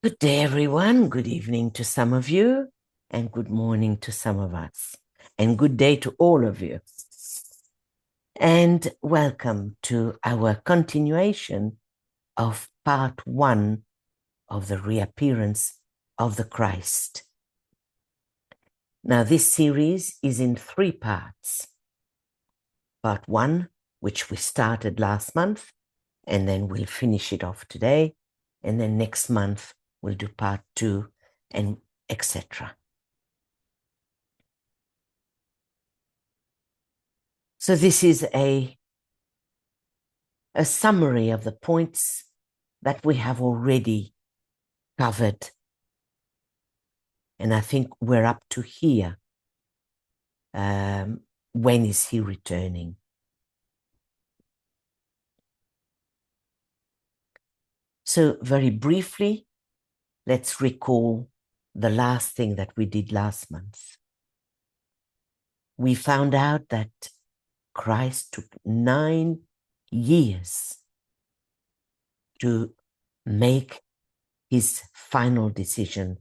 Good day, everyone. Good evening to some of you, and good morning to some of us. And good day to all of you. And welcome to our continuation of part 1 of the reappearance of the Christ. Now, this series is in 3 parts. Part 1, which we started last month, and then we'll finish it off today. And then next month, we'll do part 2, and etc. So this is a summary of the points that we have already covered. And I think we're up to here. When is he returning? So very briefly, let's recall the last thing that we did last month. We found out that Christ took 9 years to make his final decision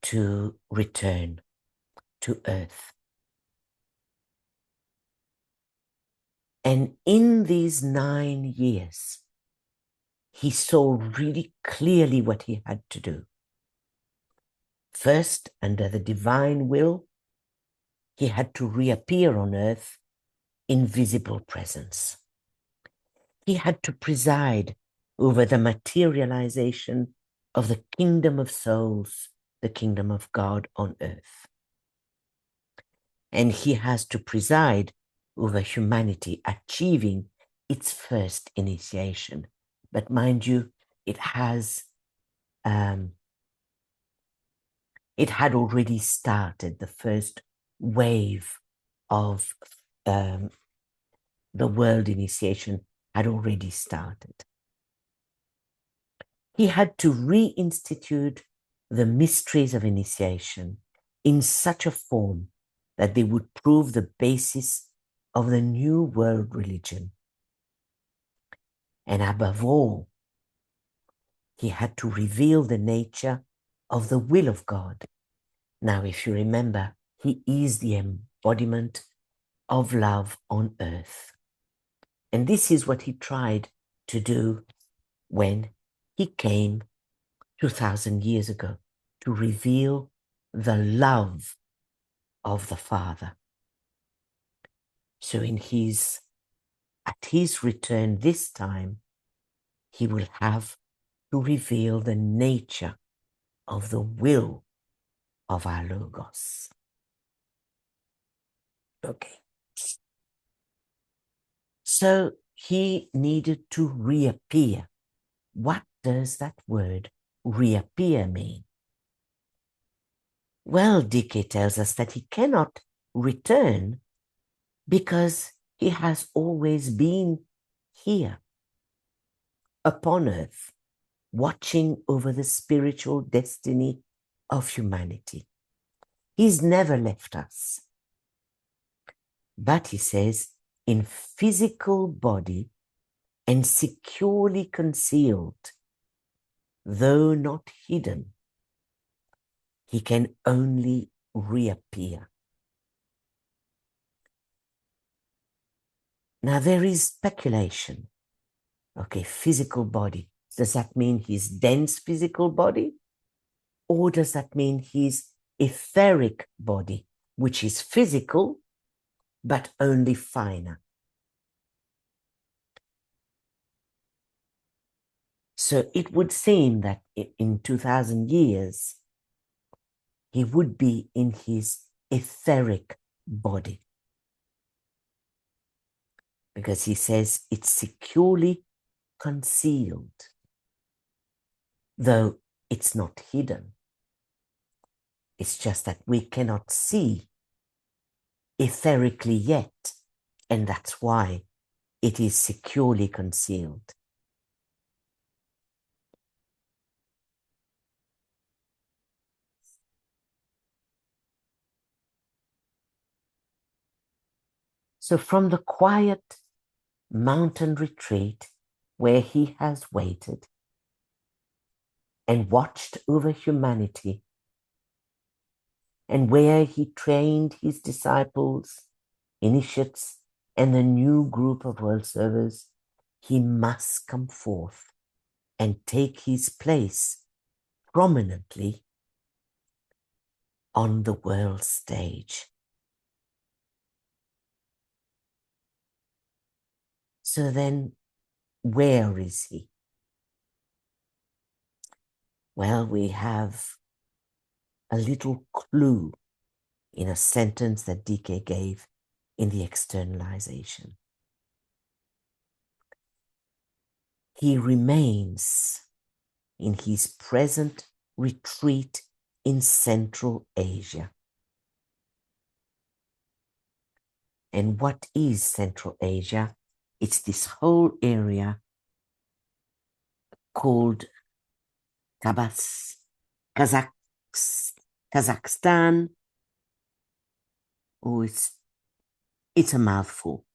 to return to earth. And in these 9 years, he saw really clearly what he had to do. First, under the divine will, he had to reappear on earth in visible presence. He had to preside over the materialization of the kingdom of souls, the kingdom of God on earth. And he has to preside over humanity achieving its first initiation. But mind you, it had already started. The first wave of the world initiation had already started. He had to reinstitute the mysteries of initiation in such a form that they would prove the basis of the new world religion. And above all, he had to reveal the nature of the will of God. Now, if you remember, he is the embodiment of love on earth. And this is what he tried to do when he came 2,000 years ago, to reveal the love of the Father. So at his return this time, he will have to reveal the nature of the will of our Logos. Okay. So he needed to reappear. What does that word reappear mean? Well, DK tells us that he cannot return because he has always been here upon earth, watching over the spiritual destiny of humanity. He's never left us. But he says, in physical body and securely concealed, though not hidden, he can only reappear. Now there is speculation. Okay, physical body. Does that mean his dense physical body? Or does that mean his etheric body, which is physical, but only finer? So it would seem that in 2,000 years, he would be in his etheric body. Because he says it's securely concealed, though it's not hidden. It's just that we cannot see etherically yet, and that's why it is securely concealed. So from the quiet mountain retreat where he has waited, and watched over humanity, and where he trained his disciples, initiates, and the new group of world servers, he must come forth and take his place prominently on the world stage. So then, where is he? Well, we have a little clue in a sentence that DK gave in the externalization. He remains in his present retreat in Central Asia. And what is Central Asia? It's this whole area called Kazakhstan. Oh, it's a mouthful.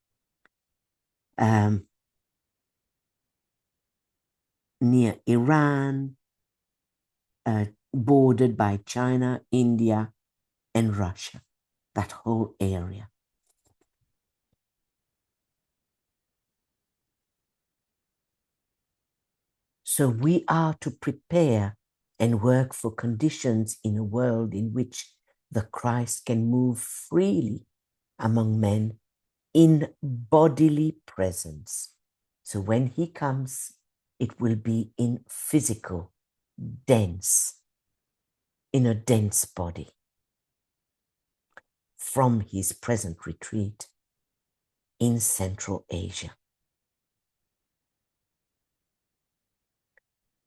Near Iran, bordered by China, India, and Russia, that whole area. So we are to prepare and work for conditions in a world in which the Christ can move freely among men in bodily presence. So when he comes, it will be in physical, dense, in a dense body. From his present retreat in Central Asia.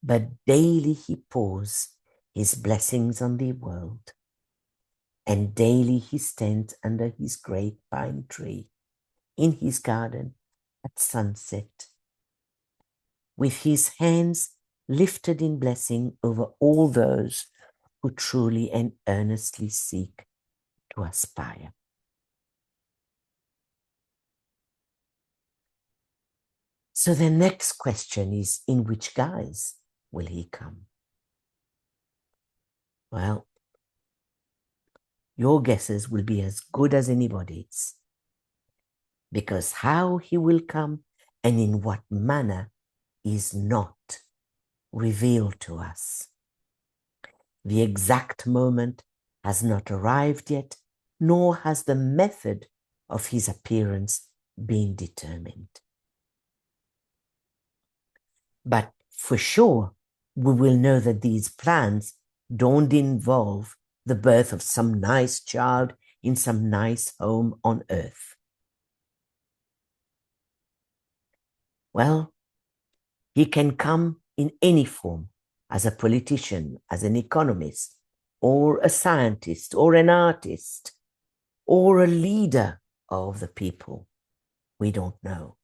But daily he pours his blessings on the world, and daily he stands under his great pine tree in his garden at sunset, with his hands lifted in blessing over all those who truly and earnestly seek to aspire. So the next question is, in which guise will he come? Well, your guesses will be as good as anybody's, because how he will come and in what manner is not revealed to us. The exact moment has not arrived yet, nor has the method of his appearance been determined. But for sure, we will know that these plans don't involve the birth of some nice child in some nice home on earth. Well, he can come in any form, as a politician, as an economist, or a scientist, or an artist, or a leader of the people. We don't know.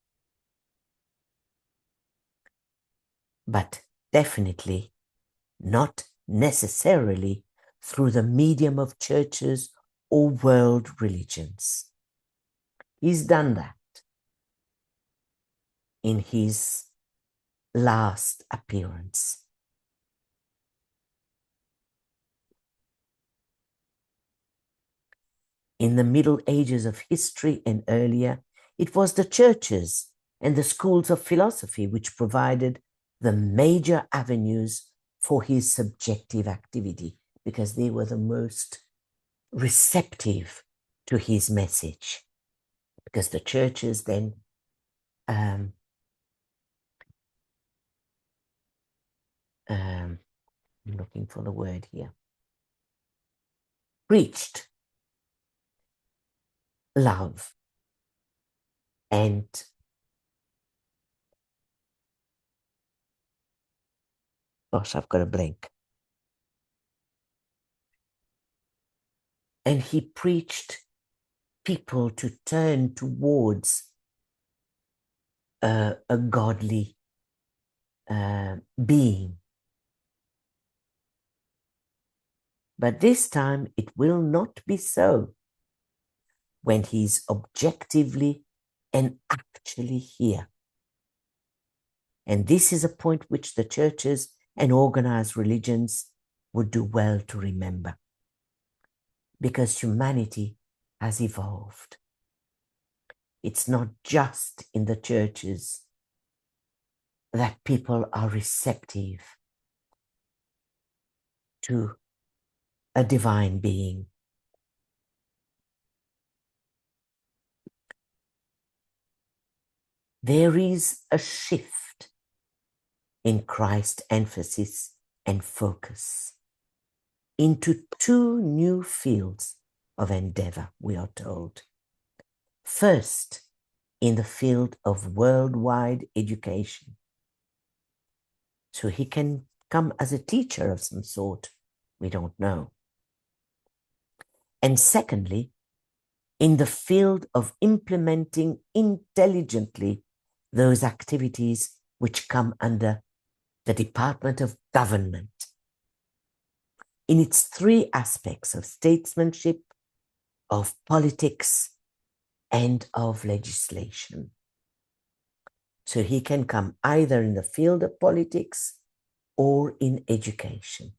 But definitely not necessarily through the medium of churches or world religions. He's done that in his last appearance. In the Middle Ages of history and earlier, it was the churches and the schools of philosophy which provided the major avenues for his subjective activity, because they were the most receptive to his message. Because the churches then I'm looking for the word here, preached love and gosh, I've got a blank. And he preached people to turn towards a godly being. But this time it will not be so when he's objectively and actually here. And this is a point which the churches and organized religions would do well to remember, because humanity has evolved. It's not just in the churches that people are receptive to a divine being. There is a shift in Christ's emphasis and focus into two new fields of endeavor, we are told. First, in the field of worldwide education. So he can come as a teacher of some sort, we don't know. And secondly, in the field of implementing intelligently those activities which come under the Department of Government, in its three aspects of statesmanship, of politics, and of legislation. So he can come either in the field of politics or in education.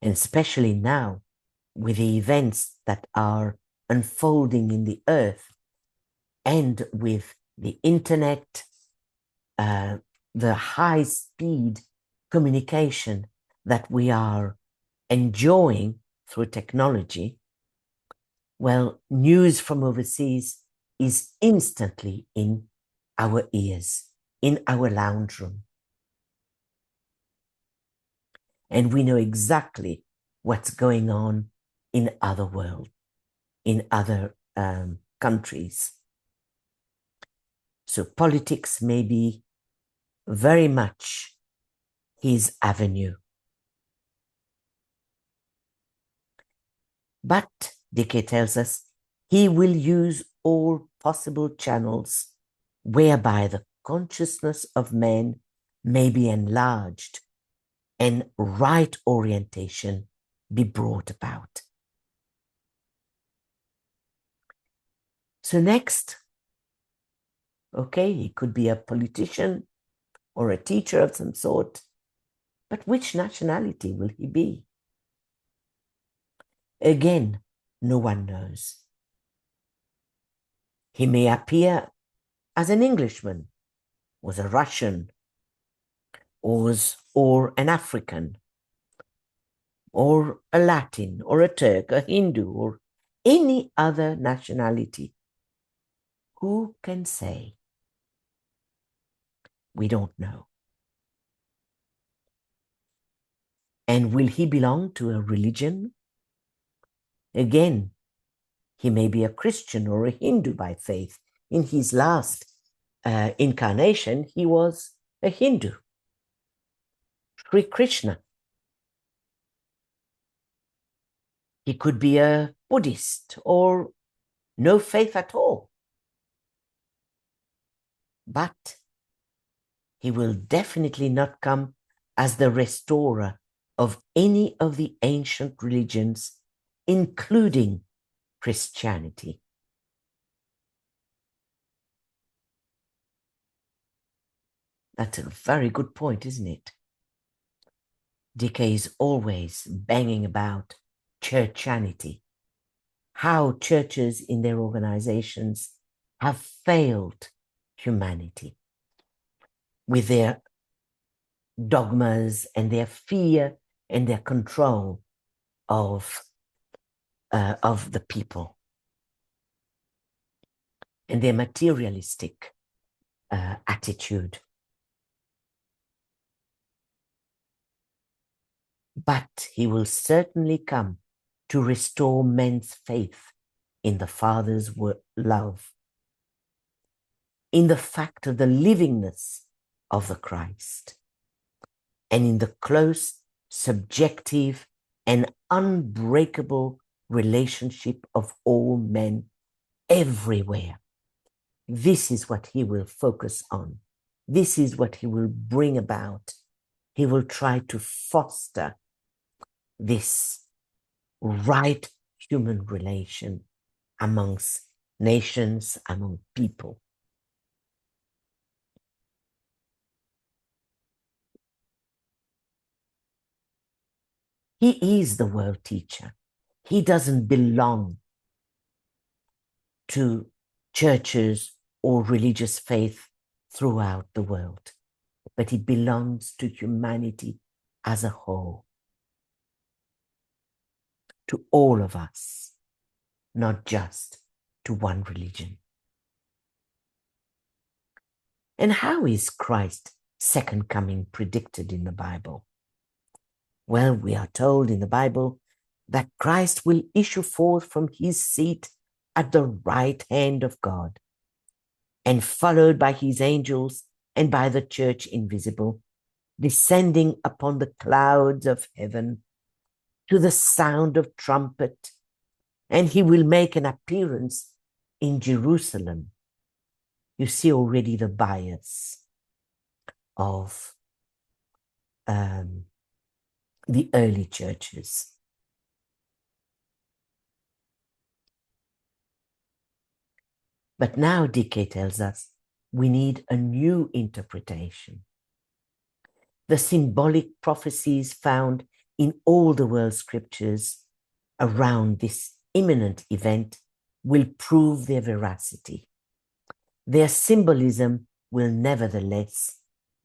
And especially now, with the events that are unfolding in the earth, and with the internet, the high-speed communication that we are enjoying through technology, well, news from overseas is instantly in our ears, in our lounge room. And we know exactly what's going on in other world, in other countries. So politics may be very much his avenue. But, Dike tells us, he will use all possible channels whereby the consciousness of men may be enlarged and right orientation be brought about. So next, okay, he could be a politician or a teacher of some sort, but which nationality will he be? Again, no one knows. He may appear as an Englishman, or a Russian, or an African, or a Latin, or a Turk, a Hindu, or any other nationality. Who can say? We don't know. And will he belong to a religion? Again, he may be a Christian or a Hindu by faith. In his last incarnation, he was a Hindu. Sri Krishna. He could be a Buddhist or no faith at all. But he will definitely not come as the restorer of any of the ancient religions, including Christianity. That's a very good point, isn't it? Dike is always banging about churchianity, how churches in their organizations have failed humanity with their dogmas and their fear and their control of the people and their materialistic attitude. But he will certainly come to restore men's faith in the Father's love, in the fact of the livingness of the Christ, and in the close, subjective, and unbreakable relationship of all men everywhere. This is what he will focus on. This is what he will bring about. He will try to foster this right human relation amongst nations, among people. He is the world teacher. He doesn't belong to churches or religious faith throughout the world, but he belongs to humanity as a whole, to all of us, not just to one religion. And how is Christ's second coming predicted in the Bible? Well, we are told in the Bible that Christ will issue forth from his seat at the right hand of God, and followed by his angels and by the church invisible, descending upon the clouds of heaven to the sound of trumpet, and he will make an appearance in Jerusalem. You see already the bias of the early churches. But now DK tells us we need a new interpretation. The symbolic prophecies found in all the world scriptures around this imminent event will prove their veracity. Their symbolism will nevertheless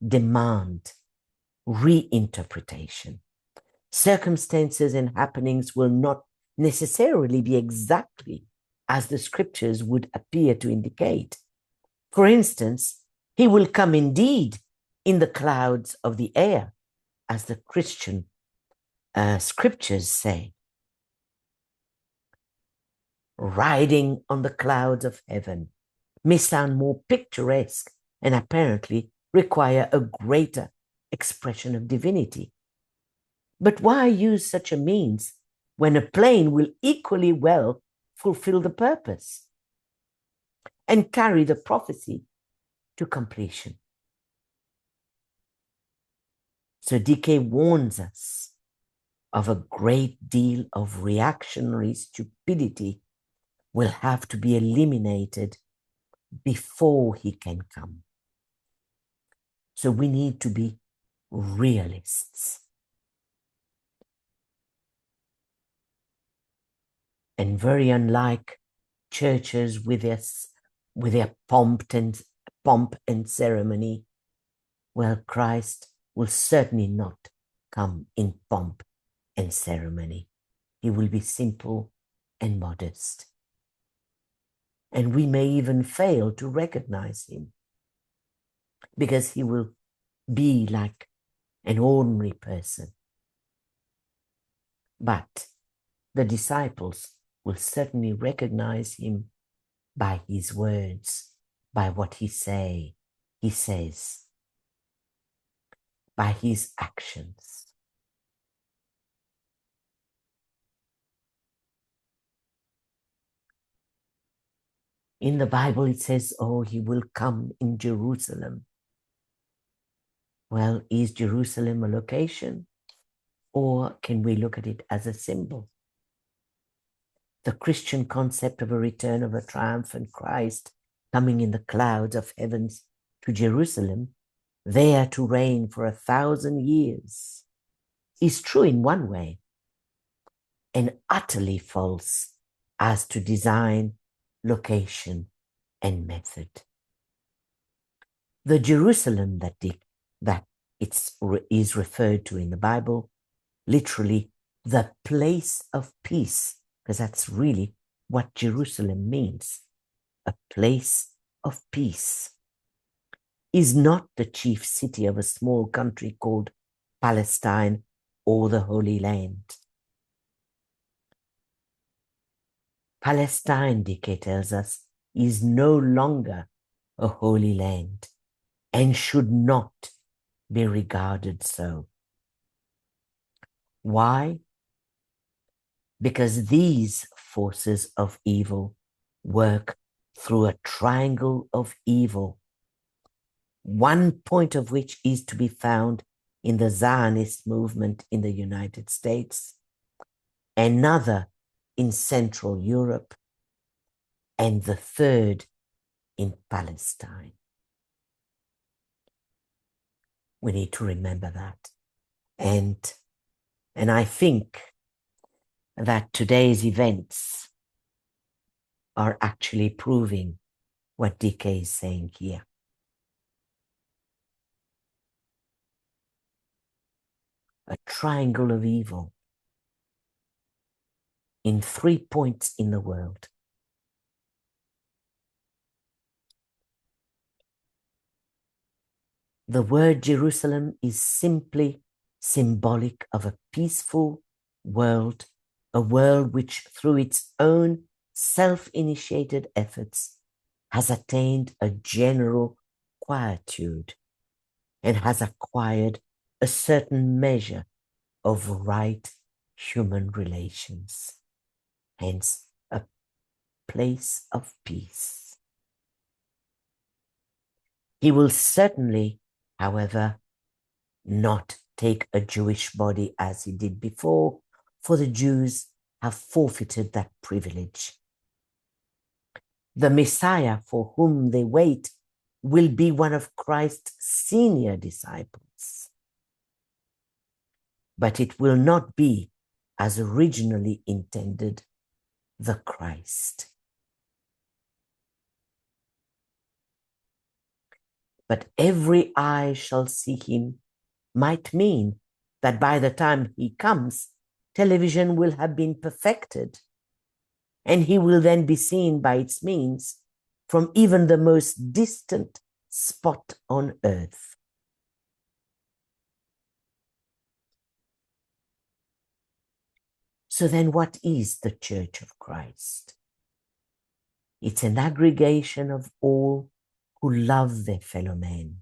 demand reinterpretation. Circumstances and happenings will not necessarily be exactly as the scriptures would appear to indicate. For instance, he will come indeed in the clouds of the air, as the Christian scriptures say, riding on the clouds of heaven, may sound more picturesque and apparently require a greater expression of divinity. But why use such a means when a plane will equally well fulfill the purpose and carry the prophecy to completion? So DK warns us of a great deal of reactionary stupidity will have to be eliminated before he can come. So we need to be realists. And very unlike churches with their pomp and ceremony, well, Christ will certainly not come in pomp and ceremony. He will be simple and modest. And we may even fail to recognize him because he will be like an ordinary person. But the disciples will certainly recognize him by his words, by what he says, by his actions. In the Bible, it says, oh, he will come in Jerusalem. Well, is Jerusalem a location, or can we look at it as a symbol? The Christian concept of a return of a triumphant Christ coming in the clouds of heavens to Jerusalem, there to reign for 1,000 years, is true in one way and utterly false as to design, location, and method. The Jerusalem that is referred to in the Bible, literally the place of peace, because that's really what Jerusalem means, a place of peace, is not the chief city of a small country called Palestine or the Holy Land. Palestine, DK tells us, is no longer a holy land and should not be regarded so. Why? Because these forces of evil work through a triangle of evil, one point of which is to be found in the Zionist movement in the United States, another in Central Europe, and the third in Palestine. We need to remember that. And And I think that today's events are actually proving what DK is saying here. A triangle of evil in 3 points in the world. The word Jerusalem is simply symbolic of a peaceful world, a world which through its own self-initiated efforts has attained a general quietude and has acquired a certain measure of right human relations, hence a place of peace. He will certainly, however, not take a Jewish body as he did before, for the Jews have forfeited that privilege. The Messiah for whom they wait will be one of Christ's senior disciples. But it will not be, as originally intended, the Christ. But every eye shall see him might mean that by the time he comes, television will have been perfected, and he will then be seen by its means from even the most distant spot on earth. So then what is the Church of Christ? It's an aggregation of all who love their fellow men,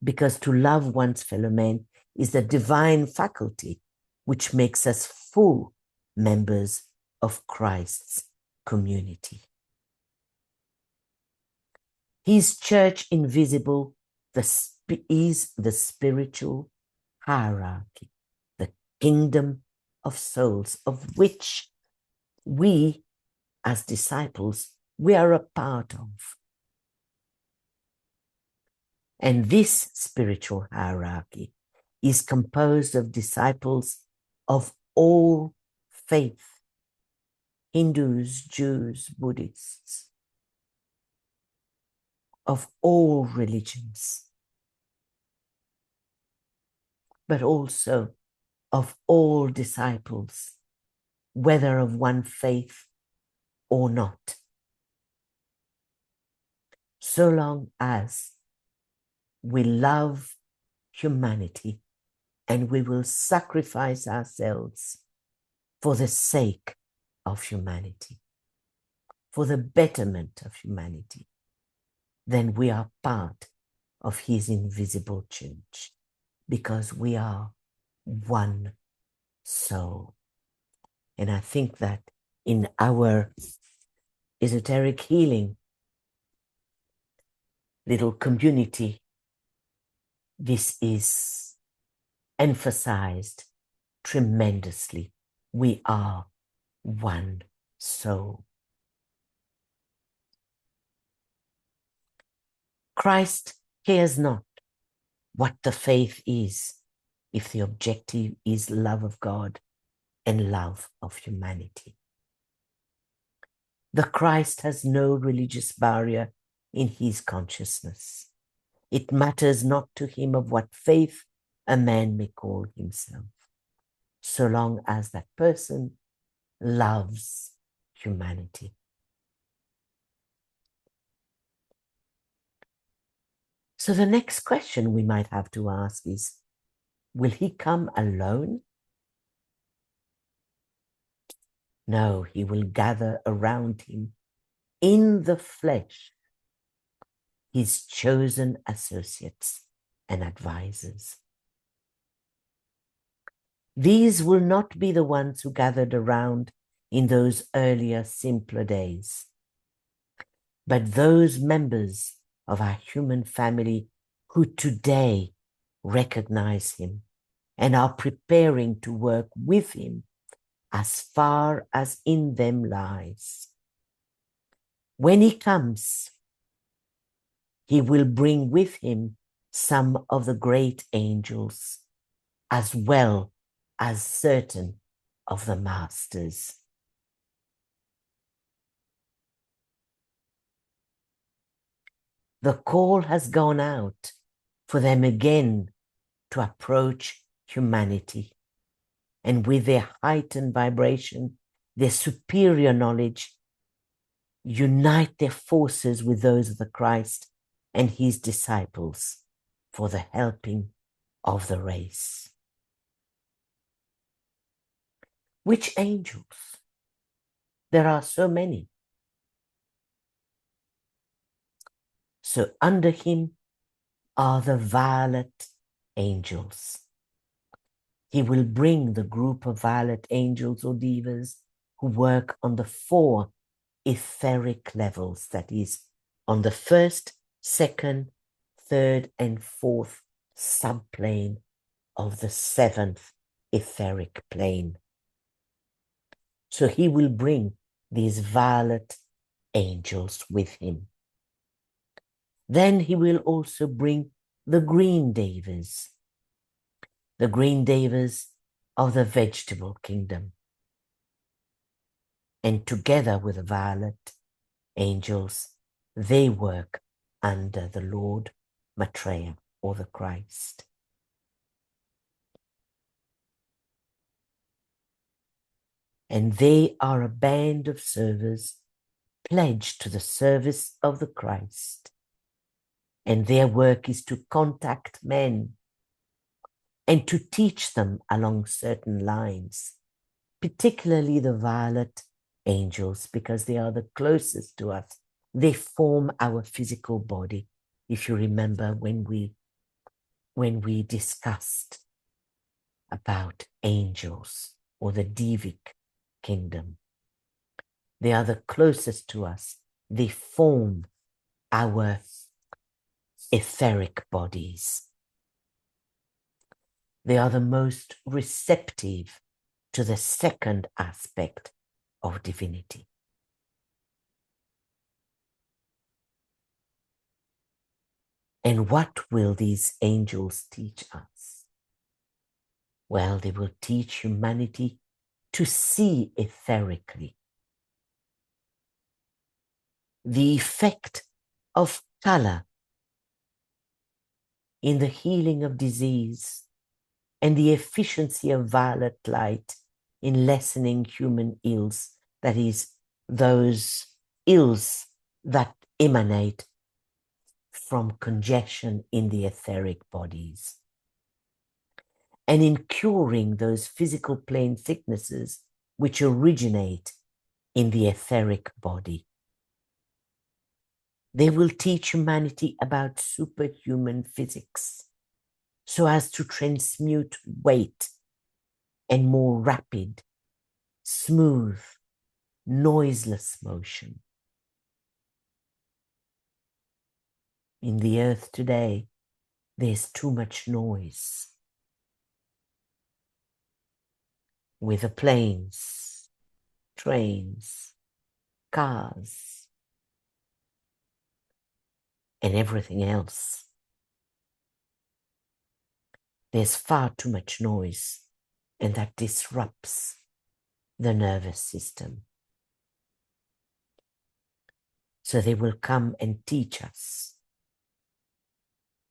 because to love one's fellow man is the divine faculty which makes us full members of Christ's community. His church invisible is the spiritual hierarchy, the kingdom of souls, of which we, as disciples, we are a part of. And this spiritual hierarchy is composed of disciples of all faith, Hindus, Jews, Buddhists, of all religions, but also of all disciples, whether of one faith or not, so long as we love humanity and we will sacrifice ourselves for the sake of humanity, for the betterment of humanity, then we are part of his invisible church, because we are one soul. And I think that in our esoteric healing little community, this is emphasized tremendously. We are one soul. Christ cares not what the faith is if the objective is love of God and love of humanity. The Christ has no religious barrier in his consciousness. It matters not to him of what faith a man may call himself, so long as that person loves humanity. So the next question we might have to ask is, will he come alone? No, he will gather around him in the flesh his chosen associates and advisors. These will not be the ones who gathered around in those earlier, simpler days, but those members of our human family who today recognize him and are preparing to work with him as far as in them lies. When he comes, he will bring with him some of the great angels, as well as certain of the masters. The call has gone out for them again to approach humanity, and with their heightened vibration, their superior knowledge, unite their forces with those of the Christ and his disciples for the helping of the race. Which angels? There are so many. So under him are the violet angels. He will bring the group of violet angels or divas who work on the 4 etheric levels, that is, on the 1st, 2nd, 3rd, and 4th subplane of the 7th etheric plane. So he will bring these violet angels with him. Then he will also bring the green devas of the vegetable kingdom. And together with the violet angels, they work under the Lord Maitreya, or the Christ. And they are a band of servers pledged to the service of the Christ. And their work is to contact men and to teach them along certain lines, particularly the violet angels, because they are the closest to us. They form our physical body. If you remember when we discussed about angels or the Divic kingdom, they are the closest to us. They form our etheric bodies. They are the most receptive to the second aspect of divinity. And what will these angels teach us? Well, they will teach humanity to see etherically the effect of color in the healing of disease and the efficiency of violet light in lessening human ills, that is, those ills that emanate from congestion in the etheric bodies, and in curing those physical plane sicknesses which originate in the etheric body. They will teach humanity about superhuman physics so as to transmute weight and more rapid, smooth, noiseless motion. In the earth today, there's too much noise with the planes, trains, cars, and everything else. There's far too much noise, and that disrupts the nervous system. So they will come and teach us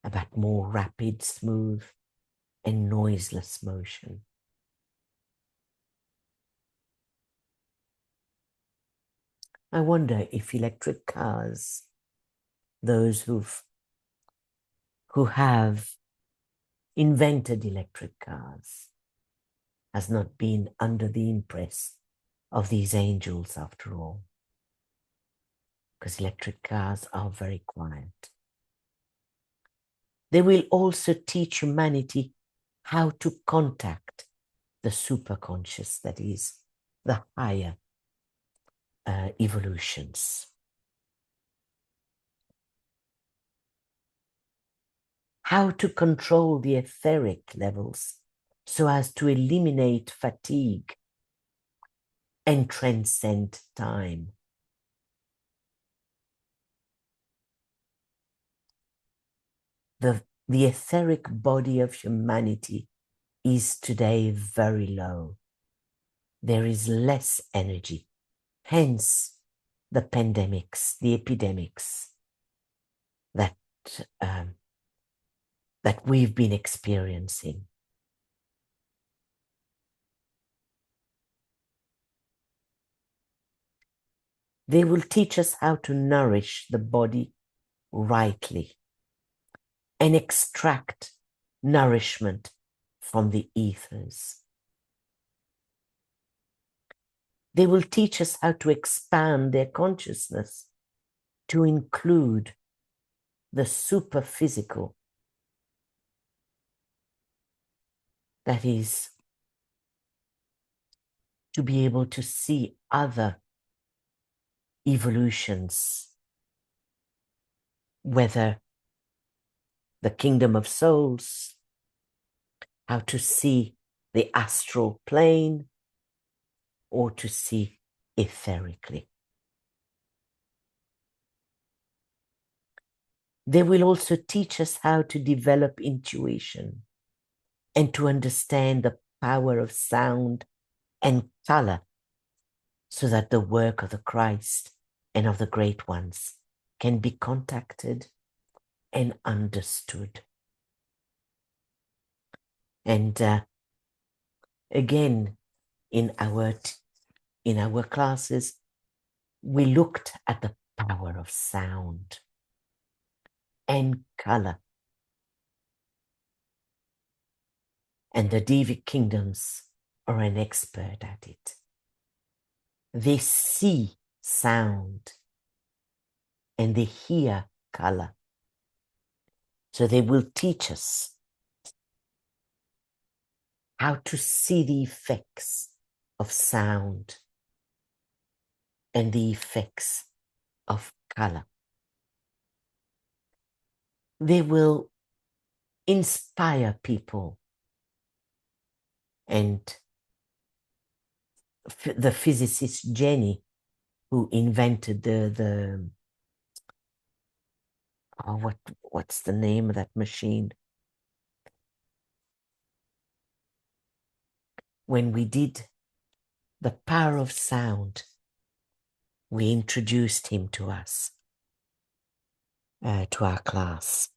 about more rapid, smooth, and noiseless motion. I wonder if electric cars, those who have invented electric cars, has not been under the impress of these angels after all, because electric cars are very quiet. They will also teach humanity how to contact the superconscious, that is, the higher evolutions. How to control the etheric levels so as to eliminate fatigue and transcend time. The etheric body of humanity is today very low. There is less energy, hence the pandemics, the epidemics that, that we've been experiencing. They will teach us how to nourish the body rightly and extract nourishment from the ethers. They will teach us how to expand their consciousness to include the superphysical, that is, to be able to see other evolutions, whether the kingdom of souls, how to see the astral plane, or to see etherically. They will also teach us how to develop intuition and to understand the power of sound and color so that the work of the Christ and of the great ones can be contacted and understood. And again, in our classes, we looked at the power of sound and color. And the Devic kingdoms are an expert at it. They see sound and they hear color. So they will teach us how to see the effects of sound and the effects of color. They will inspire people, and the physicist Jenny, who invented what's the name of that machine? When we did the power of sound, we introduced him to us, to our class.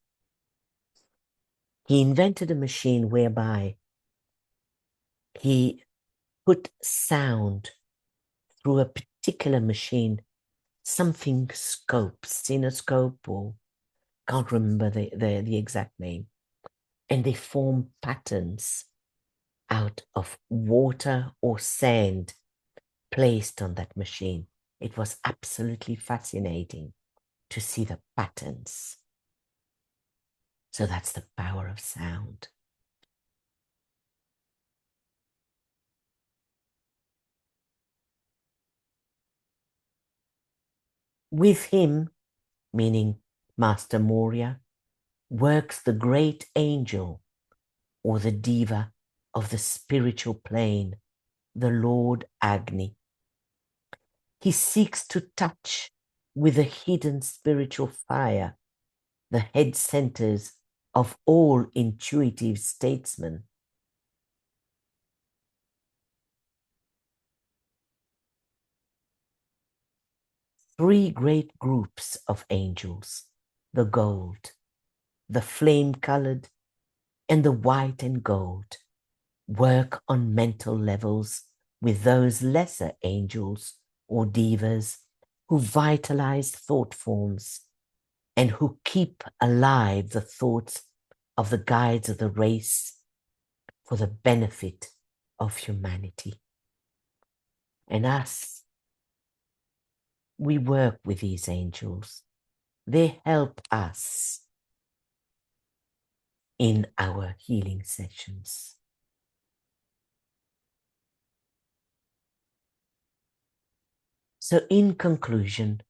He invented a machine whereby he put sound through a particular machine, something scope, cinescope, or can't remember the exact name. And they form patterns out of water or sand placed on that machine. It was absolutely fascinating to see the patterns. So that's the power of sound. With him, meaning Master Moria, works the great angel or the diva of the spiritual plane, the Lord Agni. He seeks to touch with a hidden spiritual fire the head centers of all intuitive statesmen. Three great groups of angels, the gold, the flame-colored, and the white and gold, work on mental levels with those lesser angels or divas who vitalize thought forms and who keep alive the thoughts of the guides of the race for the benefit of humanity. And us, we work with these angels. They help us in our healing sessions. So in conclusion,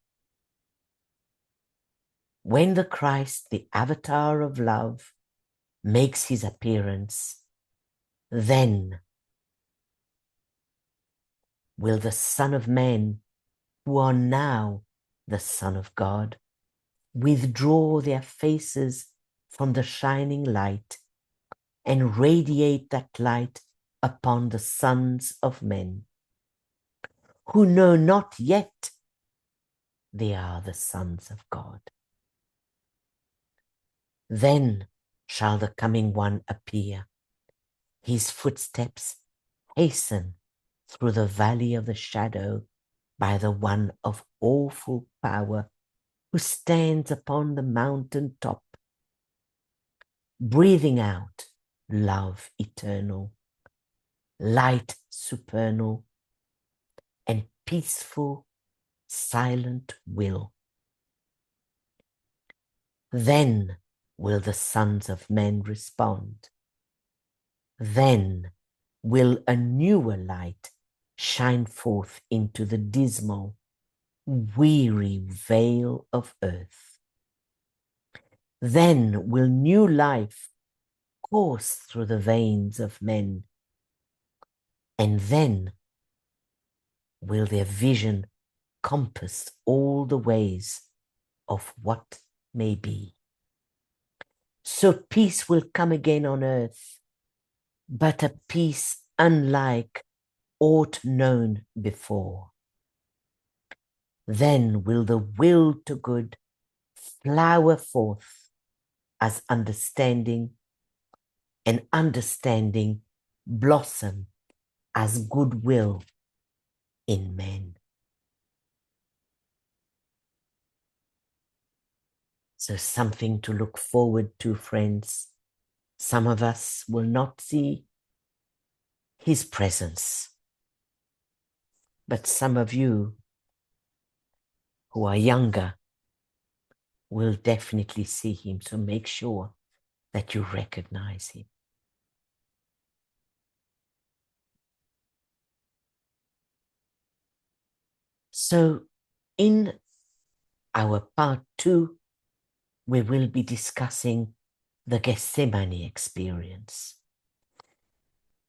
when the Christ, the avatar of love, makes his appearance, then will the Son of Men, who are now the Son of God, withdraw their faces from the shining light and radiate that light upon the sons of men, who know not yet they are the sons of God. Then shall the coming one appear. His footsteps hasten through the valley of the shadow by the one of awful power, who stands upon the mountain top, breathing out love eternal, light supernal, and peaceful, silent will. Then will the sons of men respond. Then will a newer light shine forth into the dismal, weary veil of earth. Then will new life course through the veins of men, and then will their vision compass all the ways of what may be. So peace will come again on earth, but a peace unlike aught known before. Then will the will to good flower forth as understanding, and understanding blossom as goodwill in men. So something to look forward to, friends. Some of us will not see his presence, but some of you who are younger will definitely see him. So make sure that you recognize him. So in our part 2, we will be discussing the Gethsemane experience,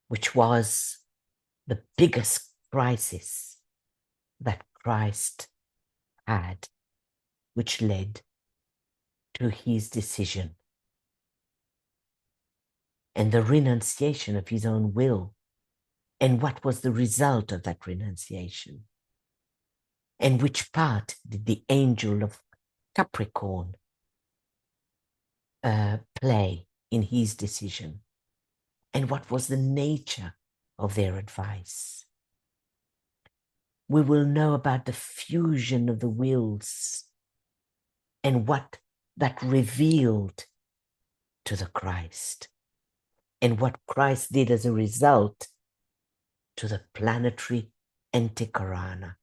which was the biggest crisis that Christ had, which led to his decision and the renunciation of his own will, and what was the result of that renunciation, and which part did the angel of Capricorn play in his decision, and what was the nature of their advice. We will know about the fusion of the wills and what that revealed to the Christ, and what Christ did as a result to the planetary Anticorana,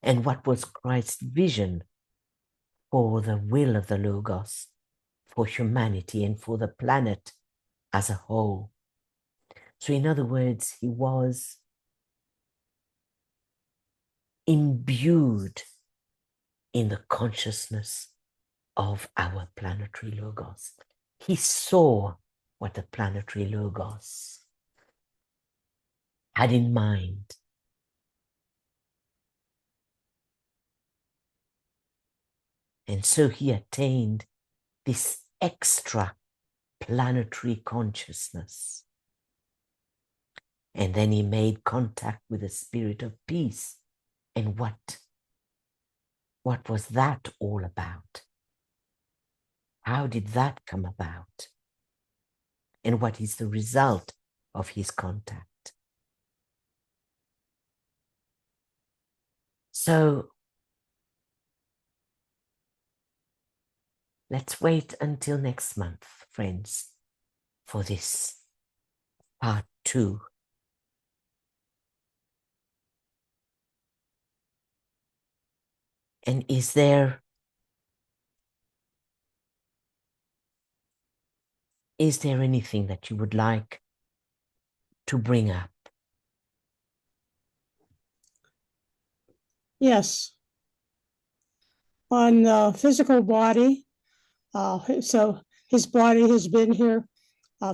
and what was Christ's vision for the will of the Logos, for humanity and for the planet as a whole. So in other words, he was imbued in the consciousness of our planetary Logos. He saw what the planetary Logos had in mind. And so he attained this extra planetary consciousness. And then he made contact with the spirit of peace. And what was that all about? How did that come about? And what is the result of his contact? So let's wait until next month, friends, for this part 2. And is there anything that you would like to bring up? Yes. On the physical body, so his body has been here,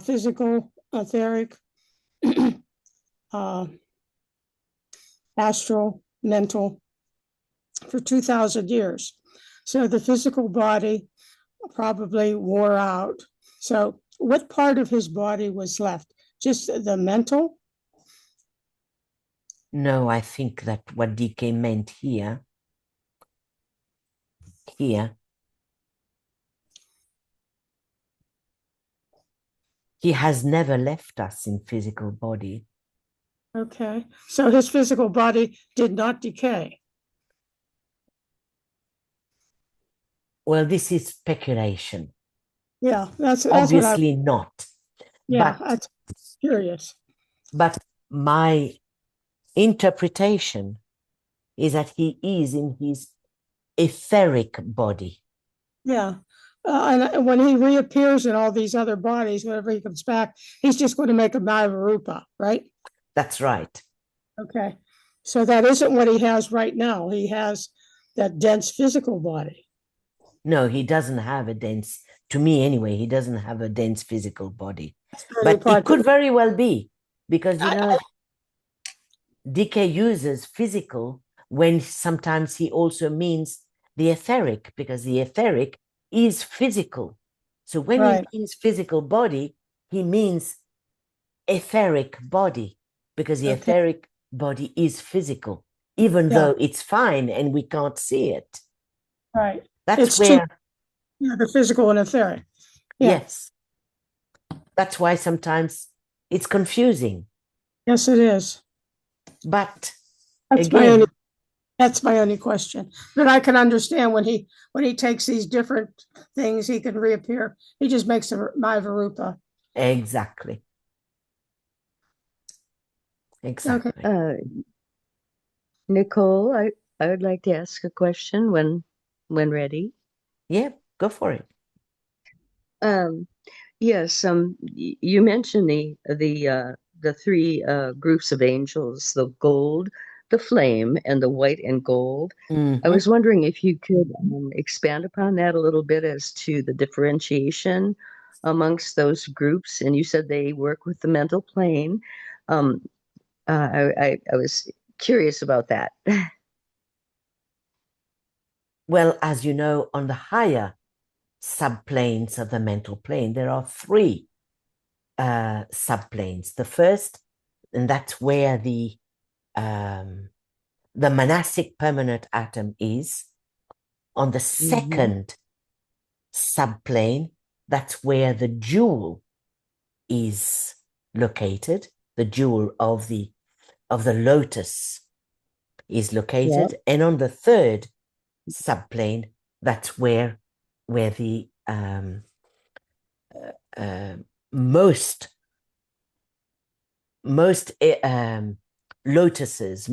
physical, etheric, astral, mental, for 2,000 years. So the physical body probably wore out. So what part of his body was left? Just the mental? No, I think that what DK meant here, he has never left us in physical body. Okay, so his physical body did not decay. Well, this is speculation. Yeah, that's Obviously not. yeah, But, that's curious. but my interpretation is that he is in his etheric body. Yeah. And when he reappears in all these other bodies, whenever he comes back, he's just going to make a Maharupa, right? That's right. Okay. So that isn't what he has right now. He has that dense physical body. No, he doesn't have a dense, to me anyway, he doesn't have a dense physical body. But But it could very well be, because, you know, DK uses physical when sometimes he also means the etheric, because the etheric is physical. So when right. he means physical body, he means etheric body, because the etheric body is physical, even though it's fine and we can't see it. Right. That's it's where, the physical and etheric. Yeah. yes, that's why sometimes it's confusing. Yes, it is. But That's again, that's my only question. But I can understand when he takes these different things, he can reappear. He just makes my Varupa. exactly. Exactly. Okay. Nicole, I would like to ask a question when ready. Yeah, go for it. Yes, you mentioned the three groups of angels, the gold, the flame, and the white and gold. I was wondering if you could expand upon that a little bit as to the differentiation amongst those groups. And you said they work with the mental plane. I was curious about that. Well, as you know, on the higher subplanes of the mental plane, there are three subplanes. The first, and that's where the monastic permanent atom is. On the second subplane, that's where the jewel is located. The jewel of the lotus is located, and on the third subplane, that's where the most lotuses,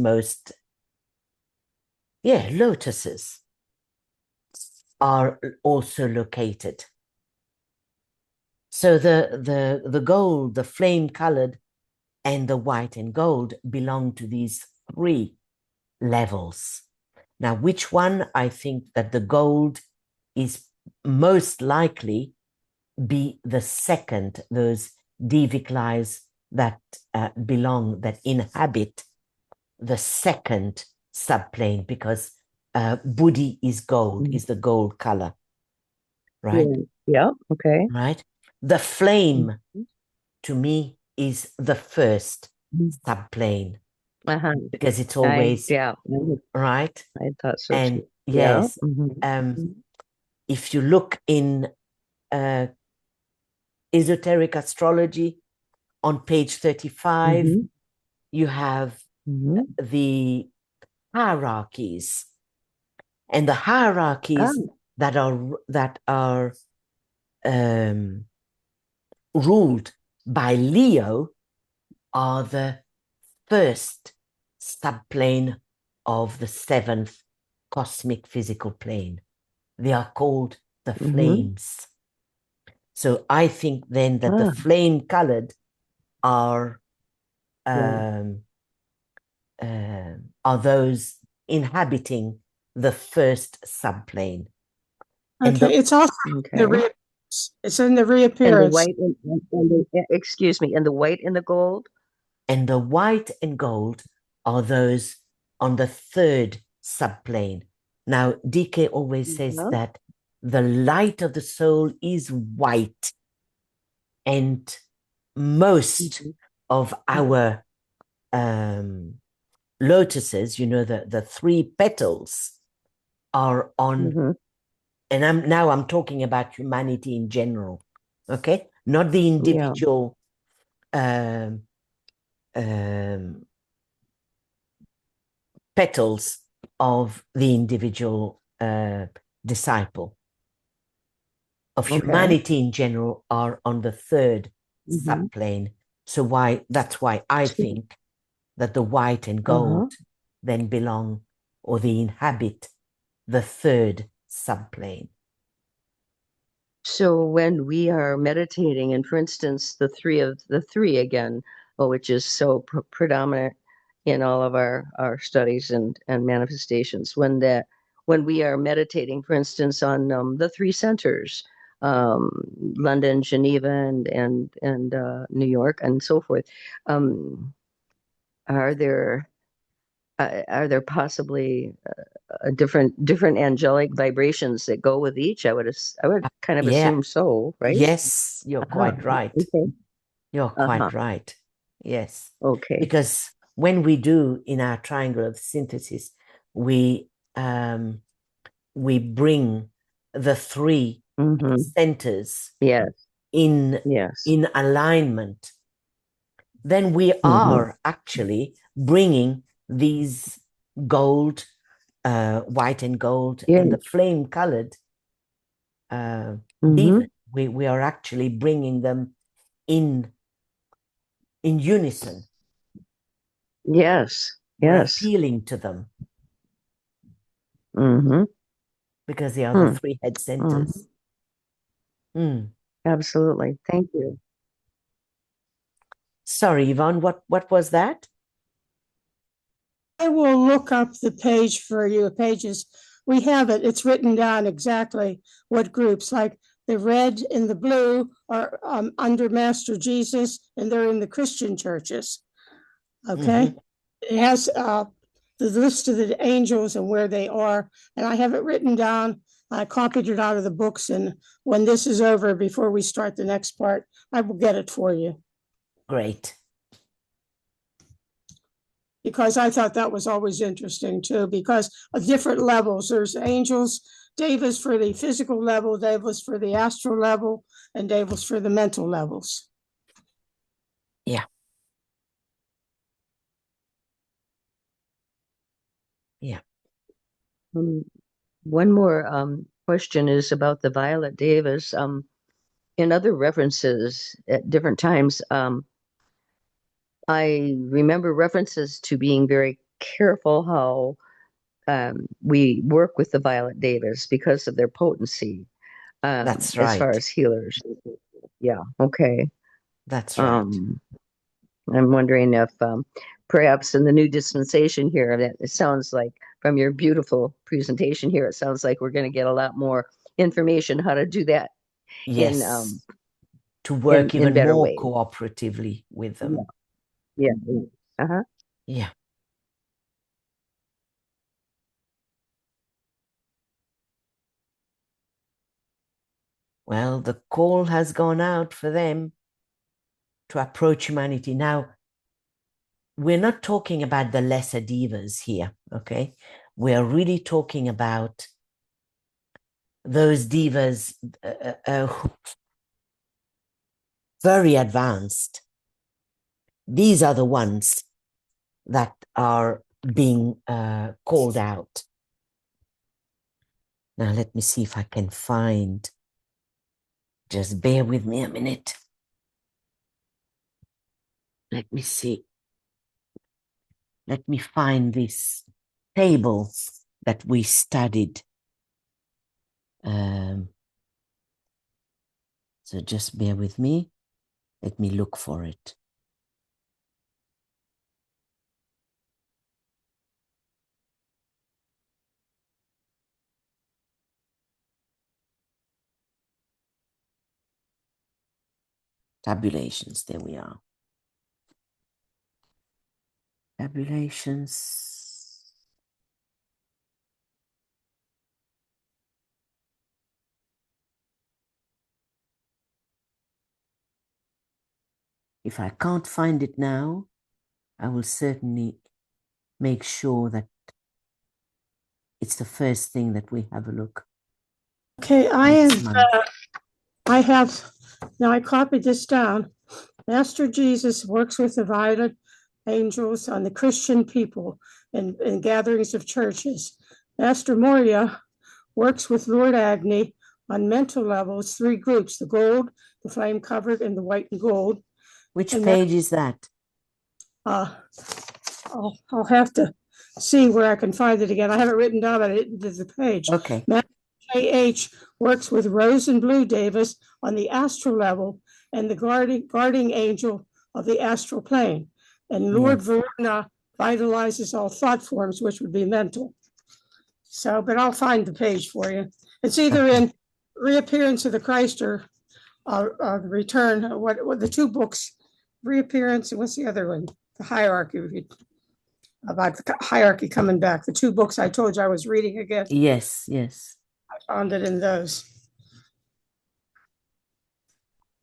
lotuses are also located. So the gold, the flame colored, and the white and gold belong to these three levels. Now, which one? I think that the gold is most likely be the second, those devic lives that that inhabit the second subplane, because Buddhi is gold, is the gold color, right? Yeah, okay. Right. The flame, to me, is the first subplane, because it's always right. I thought so and too. Yes, if you look in esoteric astrology on page 35, you have the hierarchies, and the hierarchies that are ruled by Leo are the first subplane of the seventh cosmic physical plane. They are called the flames. So I think then that the flame colored are those inhabiting the first subplane. Okay, it's also it's in the reappearance. And and the white and the gold? And the white and gold are those on the third subplane. Now, DK always says that the light of the soul is white, And most of our lotuses, you know, the three petals are on, and I'm talking about humanity in general, okay? Not the individual petals of the individual disciple. Of humanity in general are on the third subplane. So that's why I think that the white and gold then belong, or they inhabit, the third subplane. So when we are meditating, and for instance, the three again, which is so predominant in all of our studies and manifestations, when we are meditating, for instance, on the three centers, London, Geneva, and New York, and so forth, are there possibly different angelic vibrations that go with each? I would kind of assume so, right? Yes, you're quite right. Okay. You're quite right. Yes. Okay. Because when we do in our triangle of synthesis, we bring the three centers in alignment. Then we are actually bringing these gold, white and gold, and the flame colored demon. We are actually bringing them in unison. Yes. We're appealing to them because they are the three head centers. Absolutely. Thank you. Sorry, Yvonne, what was that? I will look up the page for you, pages. We have it. It's written down exactly what groups, like the red and the blue are under Master Jesus, and they're in the Christian churches. Okay. It has the list of the angels and where they are, and I have it written down. I copied it out of the books, and when this is over, before we start the next part, I will get it for you. Great. Because I thought that was always interesting too, because of different levels. There's angels, Davis for the physical level, Davis for the astral level, and Davis for the mental levels. Yeah. Yeah. One more question is about the Violet Davis. In other references at different times, I remember references to being very careful how we work with the Violet Davis because of their potency. That's right. As far as healers. Yeah. Okay. That's right. I'm wondering if perhaps in the new dispensation here, that it sounds like from your beautiful presentation here, it sounds like we're going to get a lot more information how to do that. Yes. To work even more ways. cooperatively with them. Yeah. Uh-huh. Yeah. Well, the call has gone out for them to approach humanity. Now, we're not talking about the lesser divas here, okay? We're really talking about those divas very advanced. These are the ones that are being called out. Now, let me see if I can find, just bear with me a minute. Let me see. Let me find this table that we studied. So just bear with me. Let me look for it. Tabulations, there we are. Tabulations. If I can't find it now, I will certainly make sure that it's the first thing that we have a look. Okay, I copied this down. Master Jesus works with the violet angels on the Christian people in gatherings of churches. Master Moria works with Lord Agni on mental levels, 3 groups, the gold, the flame covered, and the white and gold. Which page is that? I'll have to see where I can find it again. I have it written down, but I didn't do the page. Okay. Master K.H. works with Rose and Blue Davis on the astral level and the guarding angel of the astral plane. And Lord Verona vitalizes all thought forms, which would be mental. So, but I'll find the page for you. It's either in Reappearance of the Christ or the Return. What the 2 books, Reappearance, and what's the other one? The Hierarchy, about the hierarchy coming back. The 2 books I told you I was reading again. Yes, yes. I found it in those.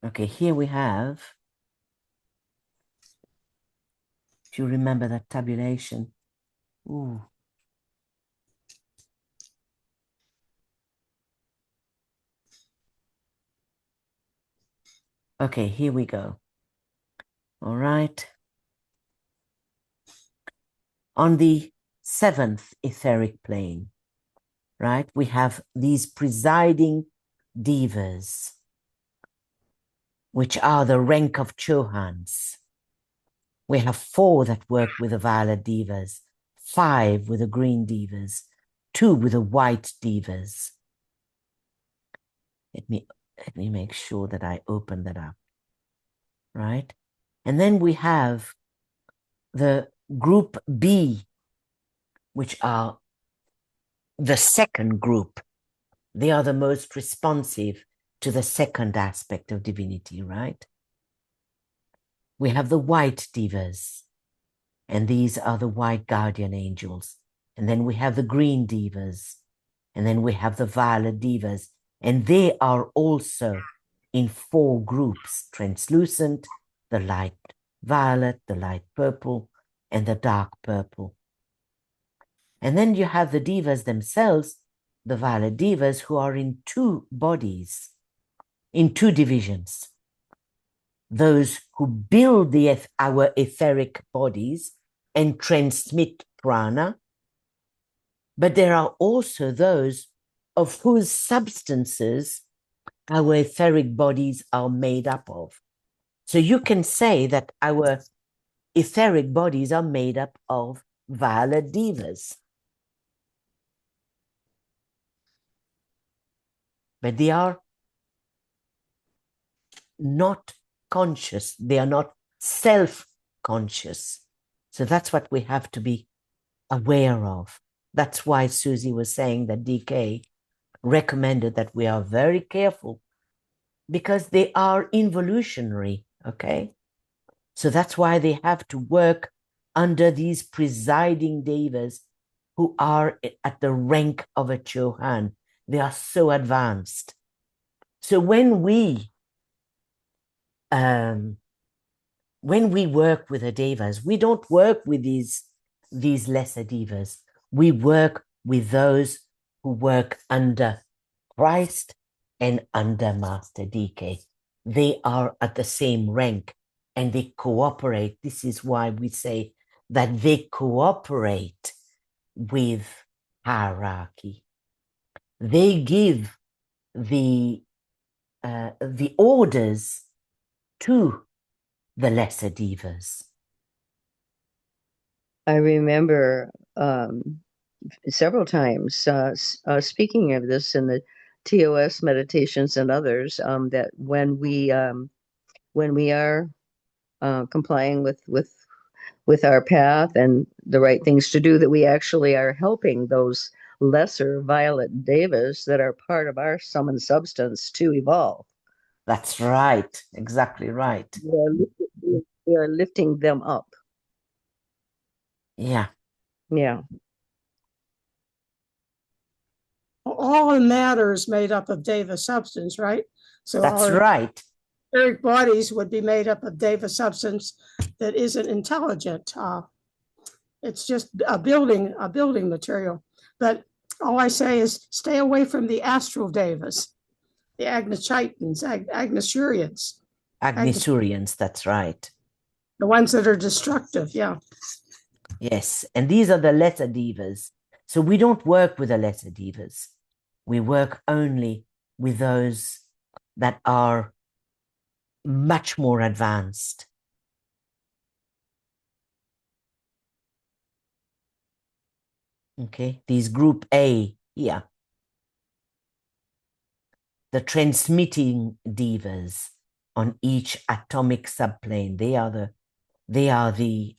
Okay, here we have, if you remember that tabulation. Ooh. Okay, here we go. All right. On the 7th etheric plane, right, we have these presiding devas, which are the rank of Chohans. We have 4 that work with the violet devas, 5 with the green devas, 2 with the white devas. Let me make sure that I open that up, right? And then we have the group B, which are the second group. They are the most responsive to the second aspect of divinity, right? We have the white devas, and these are the white guardian angels. And then we have the green devas, and then we have the violet devas, and they are also in 4 groups: translucent, the light violet, the light purple, and the dark purple. And then you have the devas themselves, the violet devas, who are in 2 bodies, in 2 divisions. Those who build our etheric bodies and transmit prana, but there are also those of whose substances our etheric bodies are made up of. So you can say that our etheric bodies are made up of violet devas. But they are not conscious. They are not self-conscious. So that's what we have to be aware of. That's why Susie was saying that DK recommended that we are very careful, because they are involutionary, okay? So that's why they have to work under these presiding devas who are at the rank of a Chohan. They are so advanced. So when we work with the devas, we don't work with these lesser devas. We work with those who work under Christ and under Master DK. They are at the same rank and they cooperate. This is why we say that they cooperate with hierarchy. They give the orders to the lesser devas. I remember several times speaking of this in the TOS meditations and others, that when we are complying with our path and the right things to do, that we actually are helping those lesser violet devas that are part of our summoned substance to evolve. That's right. Exactly right. We are lifting them up. Yeah. Yeah. All matter is made up of Deva substance, right? So that's right. etheric bodies would be made up of deva substance that isn't intelligent. It's just a building material. But all I say is stay away from the astral devas, the Agnichitans, Agnisurians. Agnisurians, that's right. The ones that are destructive, yeah. Yes, and these are the lesser devas. So we don't work with the lesser devas. We work only with those that are much more advanced. Okay, these group A here. The transmitting devas on each atomic subplane. They are the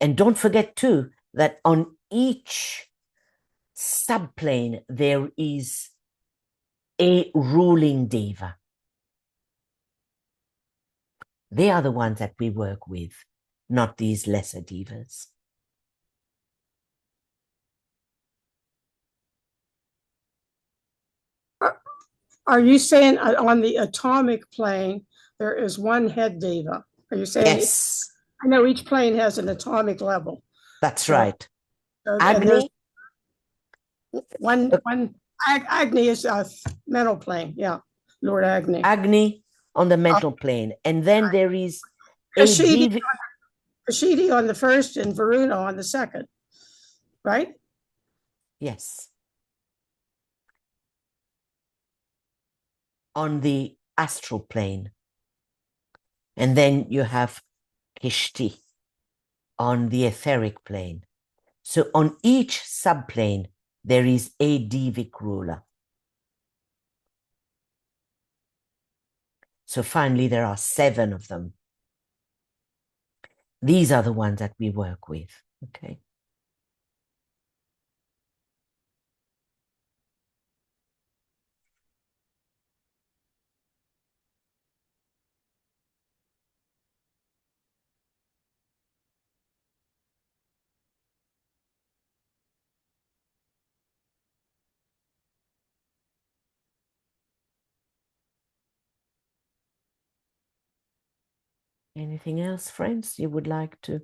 and don't forget too that on each subplane there is a ruling deva. They are the ones that we work with, not these lesser devas. Are you saying on the atomic plane there is one head deva? Are you saying? Yes. I know each plane has an atomic level. That's right. Agni? One Agni is a mental plane, yeah. Lord Agni. Agni on the mental plane. And then there is Kashidi on the first and Varuna on the second, right? Yes. On the astral plane. And then you have Kishti on the etheric plane. So on each subplane, there is a devic ruler. So finally, there are 7 of them. These are the ones that we work with, okay? Anything else, friends, you would like to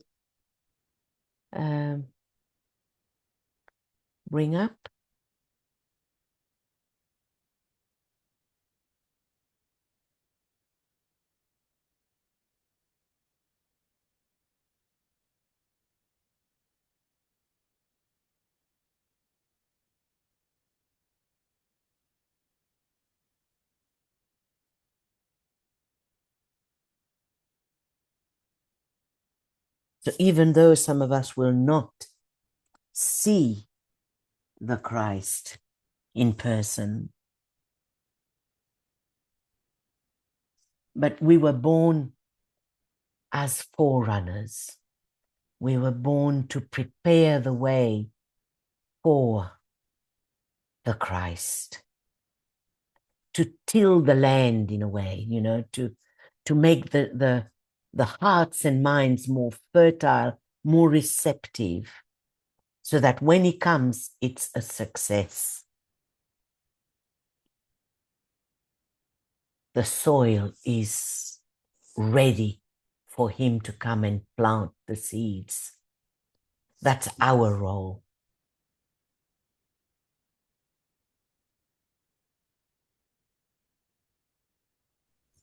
bring up? So even though some of us will not see the Christ in person, but we were born as forerunners. We were born to prepare the way for the Christ, to till the land in a way, you know, to make the hearts and minds more fertile, more receptive, so that when he comes, it's a success. The soil is ready for him to come and plant the seeds. That's our role.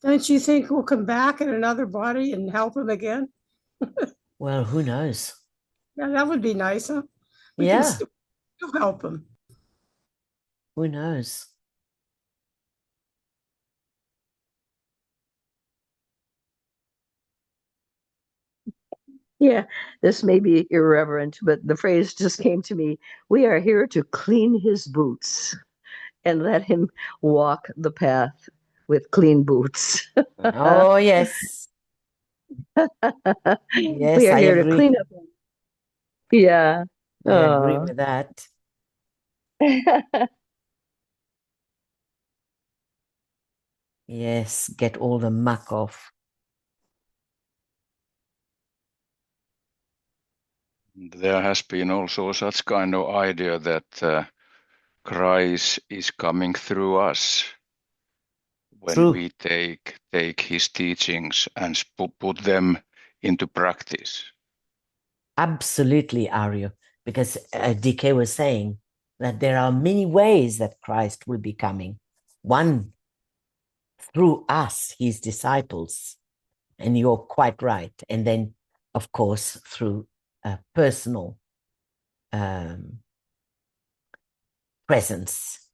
Don't you think we'll come back in another body and help him again? Well, who knows? Yeah, that would be nice, huh? We Yeah. can still help him. Who knows? Yeah, this may be irreverent, but the phrase just came to me. We are here to clean his boots and let him walk the path with clean boots. Oh, yes. Yes, We are I here to agree. clean up. Yeah. I agree with that. Yes, get all the muck off. There has been also such kind of idea that Christ is coming through us. when True. we take his teachings and put them into practice. Absolutely, Aryo, because DK was saying that there are many ways that Christ will be coming. One, through us, his disciples, and you're quite right. And then, of course, through personal presence.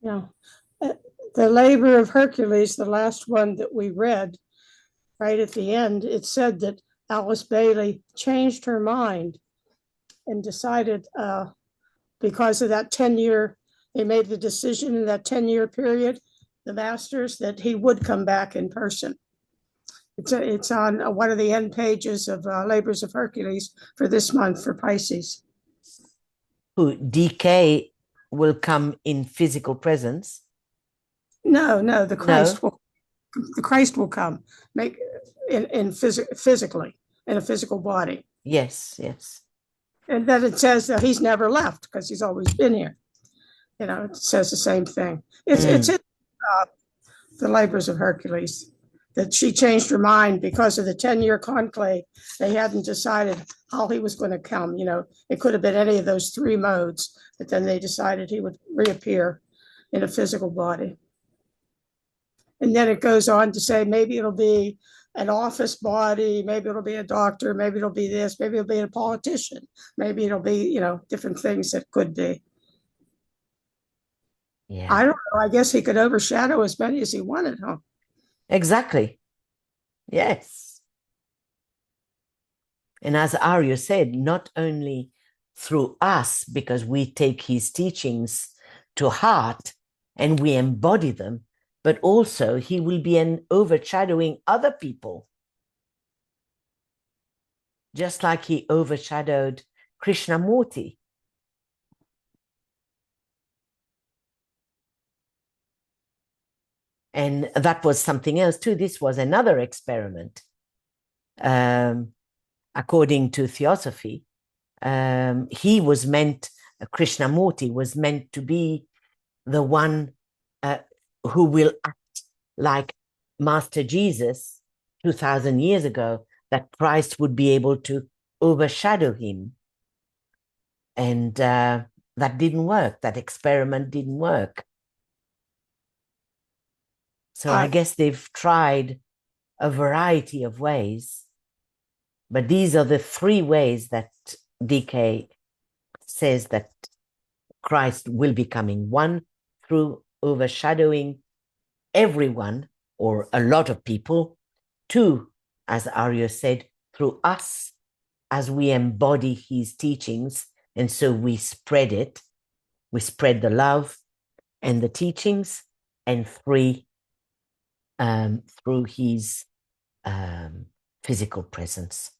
Yeah. The labor of Hercules, the last one that we read, right at the end, it said that Alice Bailey changed her mind and decided because of that 10-year, they made the decision in that 10-year period, the masters, that he would come back in person. It's on one of the end pages of Labors of Hercules for this month for Pisces. Who DK will come in physical presence? No, the Christ No. will come physically in a physical body. Yes. And then it says that he's never left because he's always been here. You know, it says the same thing. It's in the Labors of Hercules that she changed her mind because of the 10-year conclave. They hadn't decided how he was going to come. You know, it could have been any of those three modes, but then they decided he would reappear in a physical body. And then it goes on to say maybe it'll be an office body, maybe it'll be a doctor, maybe it'll be this, maybe it'll be a politician, maybe it'll be, you know, different things that could be. Yeah. I don't know. I guess he could overshadow as many as he wanted, huh? Exactly. Yes. And as Arya said, not only through us, because we take his teachings to heart and we embody them, but also he will be overshadowing other people. Just like he overshadowed Krishnamurti. And that was something else too. This was another experiment. According to Theosophy, Krishnamurti was meant to be the one who will act like Master Jesus 2000 years ago, that Christ would be able to overshadow him. And that didn't work. That experiment didn't work. So I guess they've tried a variety of ways, but these are the three ways that DK says that Christ will be coming. One, through overshadowing everyone or a lot of people. Two, as Arya said, through us as we embody his teachings, and so we spread it. We spread the love and the teachings. And three, through his physical presence.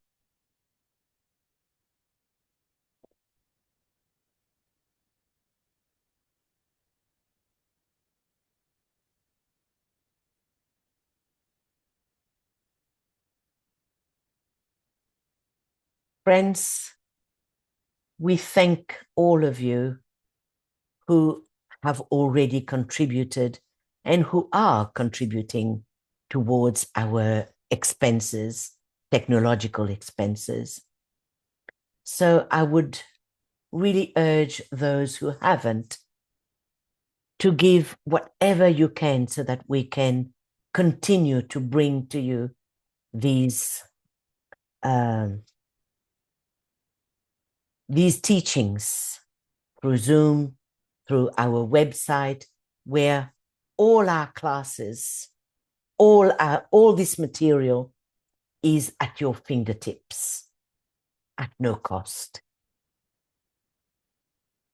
Friends, we thank all of you who have already contributed and who are contributing towards our expenses, technological expenses. So I would really urge those who haven't to give whatever you can so that we can continue to bring to you these teachings through Zoom, through our website, where all our classes, all this material is at your fingertips at no cost.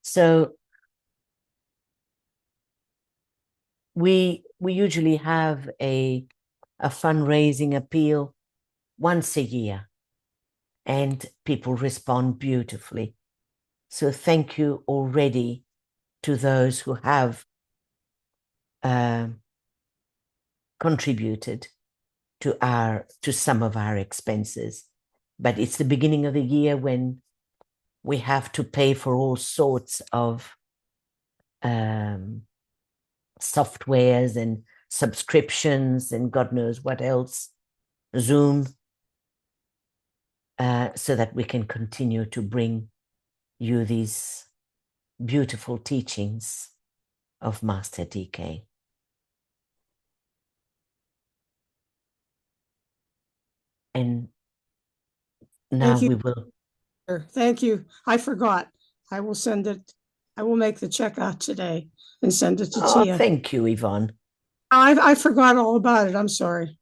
So we usually have a fundraising appeal once a year, and people respond beautifully. So thank you already to those who have contributed to some of our expenses. But it's the beginning of the year when we have to pay for all sorts of softwares and subscriptions and God knows what else, Zoom, so that we can continue to bring you these beautiful teachings of Master DK. And now Thank you. we will. Thank you. I forgot. I will send it. I will make the check out today and send it to Tia. Thank you, Yvonne. I forgot all about it. I'm sorry.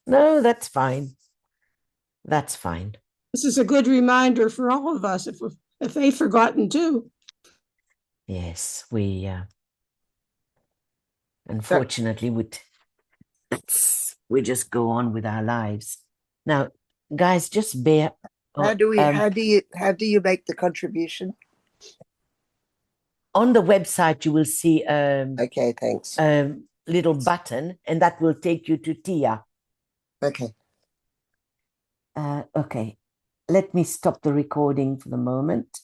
No, that's fine. That's fine. This is a good reminder for all of us if they've forgotten too. Yes, we unfortunately we just go on with our lives. Now, guys, just bear. How do you make the contribution? On the website, you will see Okay, thanks. a little button, and that will take you to Tia. Okay. Okay, let me stop the recording for the moment.